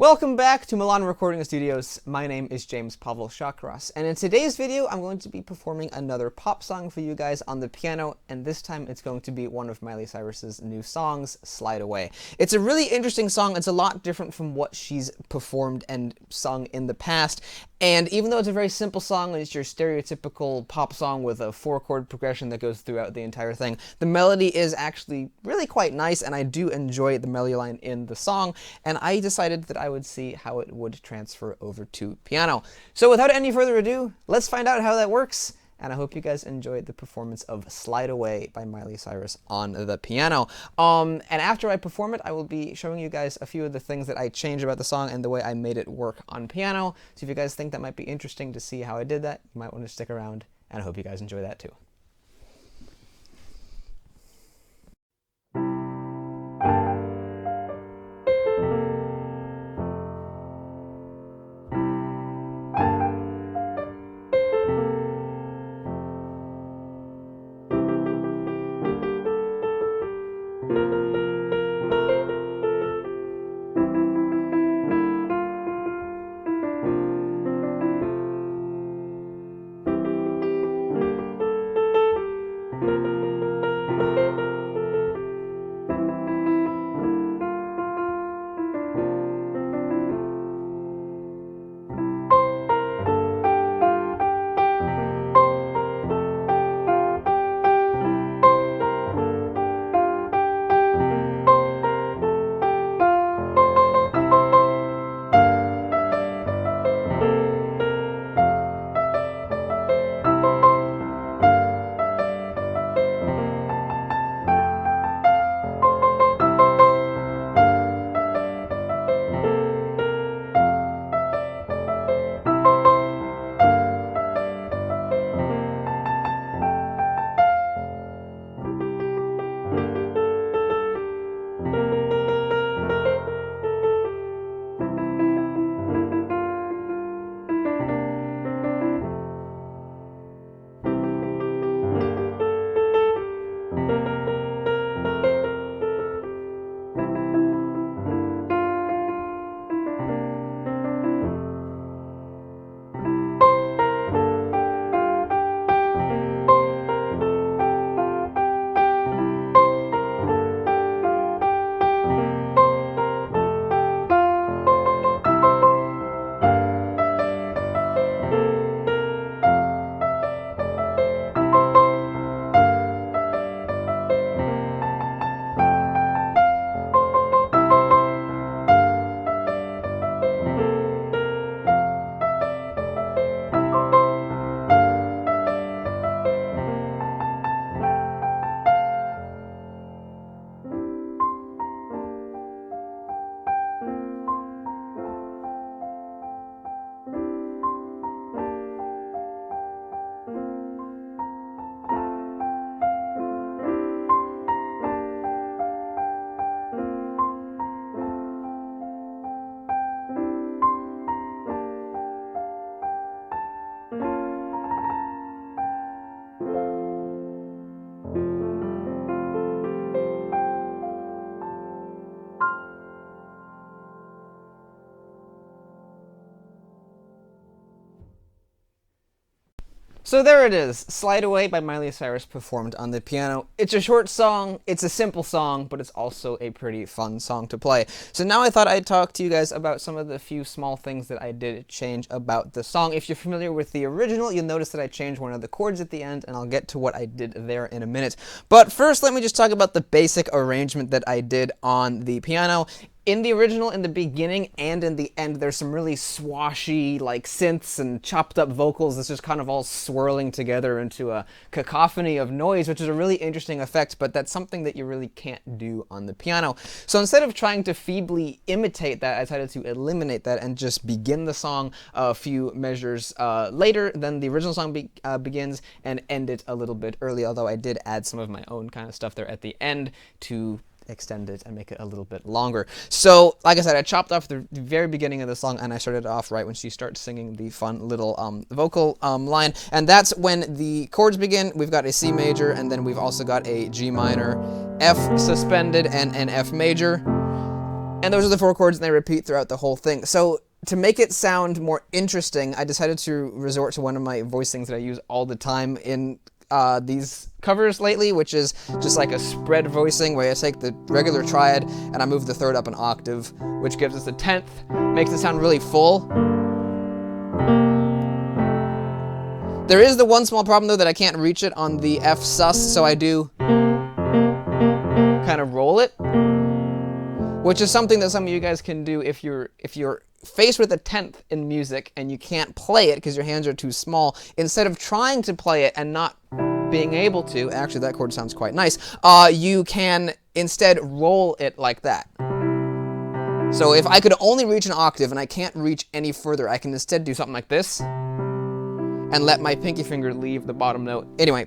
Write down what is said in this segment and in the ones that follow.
Welcome back to Milan Recording Studios. My name is James Pavel Shakras, and in today's video I'm going to be performing another pop song for you guys on the piano, and this time it's going to be one of Miley Cyrus's new songs, Slide Away. It's a really interesting song. It's a lot different from what she's performed and sung in the past, and even though it's a very simple song, it's your stereotypical pop song with a 4-chord progression that goes throughout the entire thing, the melody is actually really quite nice, and I do enjoy the melody line in the song, and I decided that I would see how it would transfer over to piano. So without any further ado, let's find out how that works, and I hope you guys enjoyed the performance of Slide Away by Miley Cyrus on the piano. And after I perform it, I will be showing you guys a few of the things that I changed about the song and the way I made it work on piano. So if you guys think that might be interesting to see how I did that, you might want to stick around, and I hope you guys enjoy that too. So there it is, Slide Away by Miley Cyrus performed on the piano. It's a short song, it's a simple song, but it's also a pretty fun song to play. So now I thought I'd talk to you guys about some of the few small things that I did change about the song. If you're familiar with the original, you'll notice that I changed one of the chords at the end, and I'll get to what I did there in a minute. But first, let me just talk about the basic arrangement that I did on the piano. In the original, in the beginning and in the end, there's some really swashy, like, synths and chopped up vocals that's just kind of all swirling together into a cacophony of noise, which is a really interesting effect, but that's something that you really can't do on the piano. So instead of trying to feebly imitate that, I decided to eliminate that and just begin the song a few measures later than the original song begins, and end it a little bit early, although I did add some of my own kind of stuff there at the end to extend it and make it a little bit longer. So, like I said, I chopped off the very beginning of the song, and I started off right when she starts singing the fun little vocal line, and that's when the chords begin. We've got a C major, and then we've also got a G minor, F suspended, and an F major. And those are the 4 chords, and they repeat throughout the whole thing. So to make it sound more interesting, I decided to resort to one of my voicings that I use all the time in these covers lately, which is just like a spread voicing where I take the regular triad and I move the 3rd up an octave, which gives us the 10th, makes it sound really full. There is the one small problem though, that I can't reach it on the F sus, so I do kind of roll it, which is something that some of you guys can do if you're faced with a 10th in music and you can't play it because your hands are too small. Instead of trying to play it and not being able to, actually that chord sounds quite nice, you can instead roll it like that. So if I could only reach an octave and I can't reach any further, I can instead do something like this and let my pinky finger leave the bottom note. Anyway,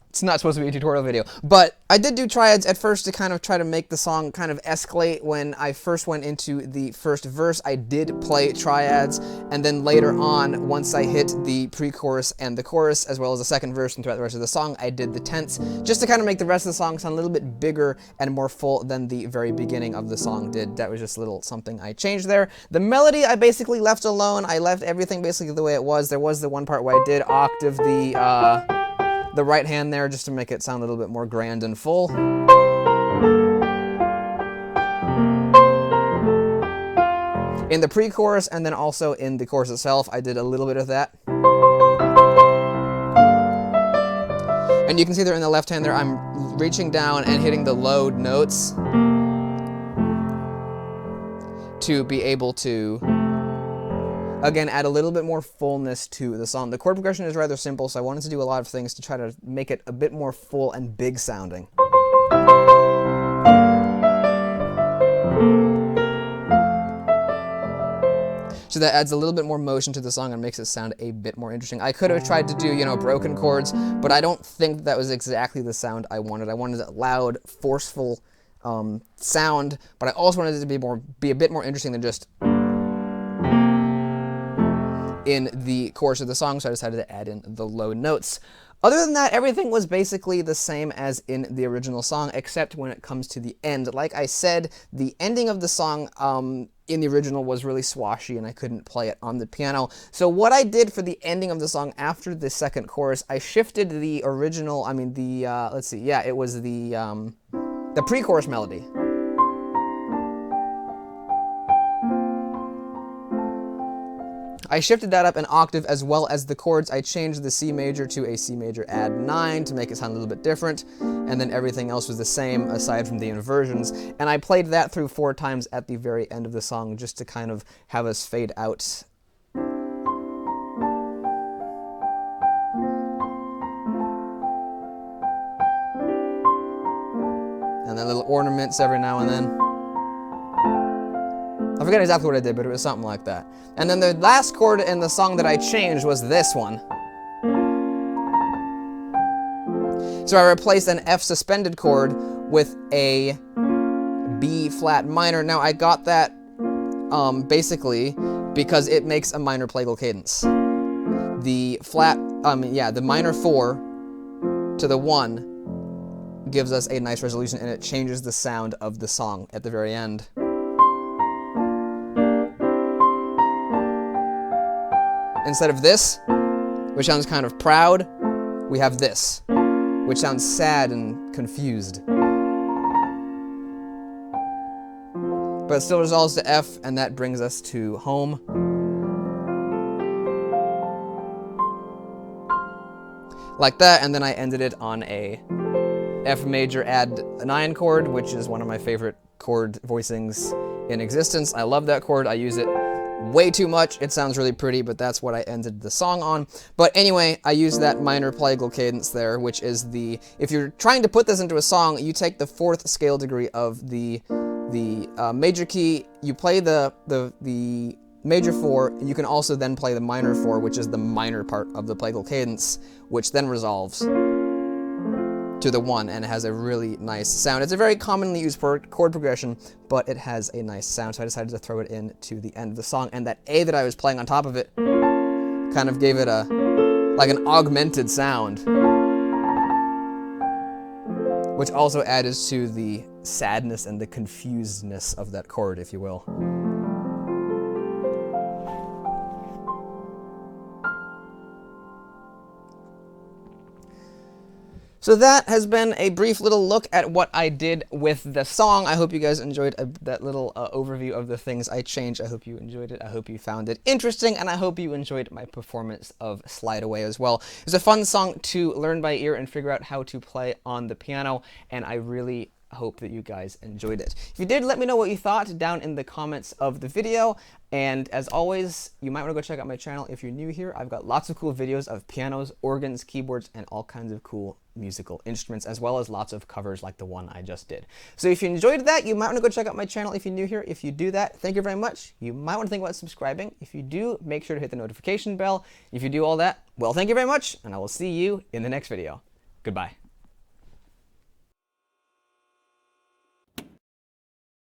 it's not supposed to be a tutorial video, but I did do triads at first to kind of try to make the song kind of escalate. When I first went into the first verse, I did play triads, and then later on, once I hit the pre-chorus and the chorus, as well as the second verse and throughout the rest of the song, I did the tenths, just to kind of make the rest of the song sound a little bit bigger and more full than the very beginning of the song did. That was just a little something I changed there. The melody I basically left alone. I left everything basically the way it was. There was the one part where I did octave the right hand there just to make it sound a little bit more grand and full. In the pre-chorus and then also in the chorus itself, I did a little bit of that. And you can see there in the left hand there, I'm reaching down and hitting the low notes to be able to, again, add a little bit more fullness to the song. The chord progression is rather simple, so I wanted to do a lot of things to try to make it a bit more full and big sounding. So that adds a little bit more motion to the song and makes it sound a bit more interesting. I could have tried to do, you know, broken chords, but I don't think that was exactly the sound I wanted. I wanted a loud, forceful sound, but I also wanted it to be a bit more interesting than just in the chorus of the song, so I decided to add in the low notes. Other than that, everything was basically the same as in the original song, except when it comes to the end. Like I said, the ending of the song in the original was really swashy, and I couldn't play it on the piano. So what I did for the ending of the song after the second chorus, I shifted the original, let's see, yeah, it was the pre-chorus melody. I shifted that up an octave, as well as the chords. I changed the C major to a C major add 9 to make it sound a little bit different, and then everything else was the same aside from the inversions. And I played that through 4 times at the very end of the song just to kind of have us fade out. And then little ornaments every now and then. I forget exactly what I did, but it was something like that. And then the last chord in the song that I changed was this one. So I replaced an F suspended chord with a B flat minor. Now I got that basically because it makes a minor plagal cadence. The flat, the minor 4 to the 1 gives us a nice resolution, and it changes the sound of the song at the very end. Instead of this, which sounds kind of proud, we have this, which sounds sad and confused. But it still resolves to F, and that brings us to home. Like that, and then I ended it on a F major add 9 chord, which is one of my favorite chord voicings in existence. I love that chord. I use it way too much. It sounds really pretty, but that's what I ended the song on. But anyway, I use that minor plagal cadence there, which is the, if you're trying to put this into a song, you take the 4th scale degree of the major key, you play the major 4, you can also then play the minor 4, which is the minor part of the plagal cadence, which then resolves to the 1, and it has a really nice sound. It's a very commonly used chord progression, but it has a nice sound, so I decided to throw it in to the end of the song, and that A that I was playing on top of it kind of gave it like an augmented sound. which also adds to the sadness and the confusedness of that chord, if you will. So that has been a brief little look at what I did with the song. I hope you guys enjoyed that little overview of the things I changed. I hope you enjoyed it. I hope you found it interesting, and I hope you enjoyed my performance of Slide Away as well. It was a fun song to learn by ear and figure out how to play on the piano, and I really hope that you guys enjoyed it. If you did, let me know what you thought down in the comments of the video. And as always, you might want to go check out my channel if you're new here. I've got lots of cool videos of pianos, organs, keyboards, and all kinds of cool musical instruments, as well as lots of covers like the one I just did. So if you enjoyed that, you might want to go check out my channel if you're new here. If you do that, thank you very much. You might want to think about subscribing. If you do, make sure to hit the notification bell. If you do all that, well, thank you very much, and I will see you in the next video. Goodbye.